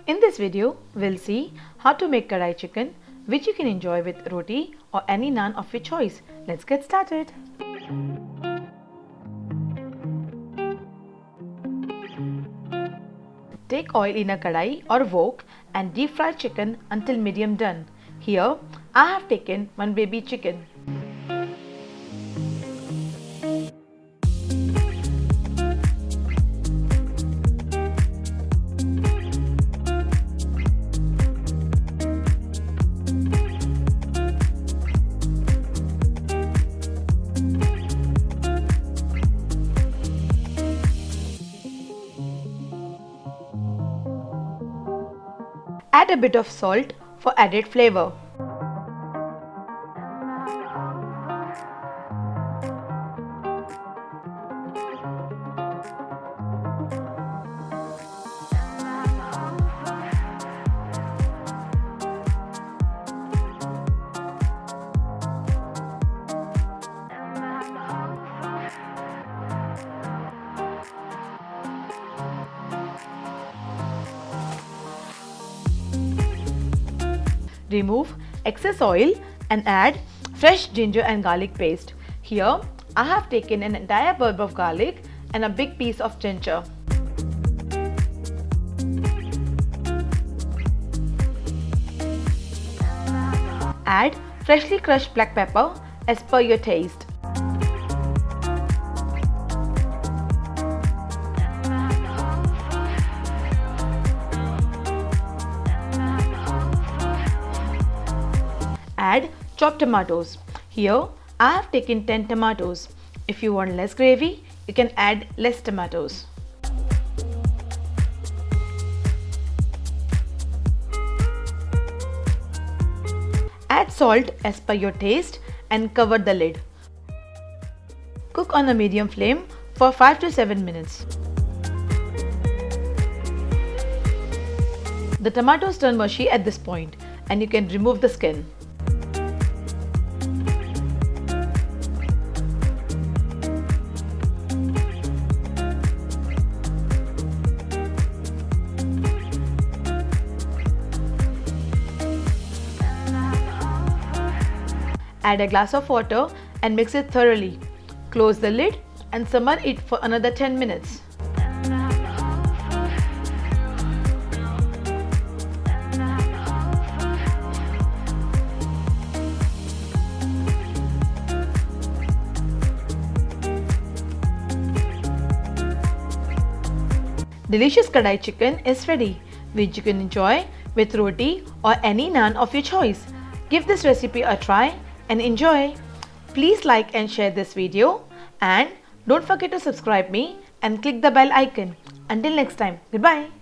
In this video, we'll see how to make kadai chicken, which you can enjoy with roti or any naan of your choice. Let's get started. Take oil in a kadai or wok and deep fry chicken until medium done. Here, I have taken one baby chicken. Add a bit of salt for added flavor. Remove excess oil and add fresh ginger and garlic paste. Here, I have taken an entire bulb of garlic and a big piece of ginger. Add freshly crushed black pepper as per your taste. Add chopped tomatoes. Here, I have taken 10 tomatoes. If you want less gravy, you can add less tomatoes. Add salt as per your taste and cover the lid. Cook on a medium flame for 5 to 7 minutes. The tomatoes turn mushy at this point and you can remove the skin. Add a glass of water and mix it thoroughly. Close the lid and simmer it for another 10 minutes. Delicious kadai chicken is ready, which you can enjoy with roti or any naan of your choice. Give this recipe a try and enjoy. Please like and share this video and don't forget to subscribe me and click the bell icon. Until next time, goodbye.